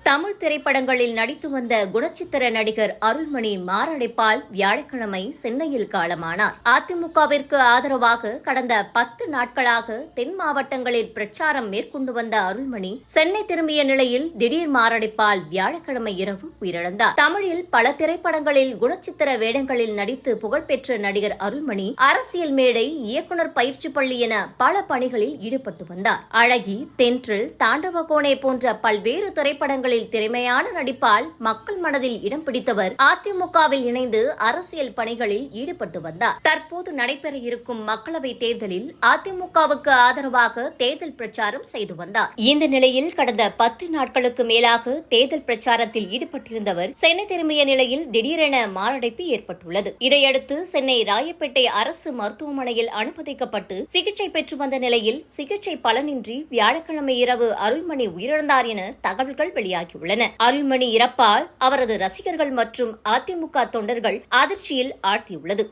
தமிழ் திரைப்படங்களில் நடித்து வந்த குணச்சித்திர நடிகர் அருள்மணி மாரடைப்பால் வியாழக்கிழமை சென்னையில் காலமானார். அதிமுகவிற்கு ஆதரவாக கடந்த 10 நாட்களாக தென் மாவட்டங்களில் பிரச்சாரம் மேற்கொண்டு வந்த அருள்மணி சென்னை திரும்பிய நிலையில் திடீர் மாரடைப்பால் வியாழக்கிழமை இரவு உயிரிழந்தார். தமிழில் பல திரைப்படங்களில் குணச்சித்திர வேடங்களில் நடித்து புகழ்பெற்ற நடிகர் அருள்மணி அரசியல் மேடை, இயக்குநர் பயிற்சி பள்ளி என பல பணிகளில் ஈடுபட்டு வந்தார். அழகி, தென்றல், தாண்டவகோணே போன்ற பல்வேறு திரைப்படங்களில் திறமையான நடிப்பால் மக்கள் மனதில் இடம் பிடித்தவர் அதிமுகவில் இணைந்து அரசியல் பணிகளில் ஈடுபட்டு வந்தார். தற்போது நடைபெற இருக்கும் மக்களவைத் தேர்தலில் அதிமுகவுக்கு ஆதரவாக தேர்தல் பிரச்சாரம் செய்து வந்தார். இந்த நிலையில் கடந்த 10 நாட்களுக்கு மேலாக தேர்தல் பிரச்சாரத்தில் ஈடுபட்டிருந்தவர் சென்னை திரும்பிய நிலையில் திடீரென மாரடைப்பு ஏற்பட்டுள்ளது. இதையடுத்து சென்னை ராயப்பேட்டை அரசு மருத்துவமனையில் அனுமதிக்கப்பட்டு சிகிச்சை பெற்று வந்த நிலையில் சிகிச்சை பலனின்றி வியாழக்கிழமை இரவு அருள்மணி உயிரிழந்தார் என தகவல்கள் வெளியாகியுள்ளன. அருள்மணி இறப்பால் அவரது ரசிகர்கள் மற்றும் அதிமுக தொண்டர்கள் அதிர்ச்சியில் ஆழ்த்தியுள்ளது.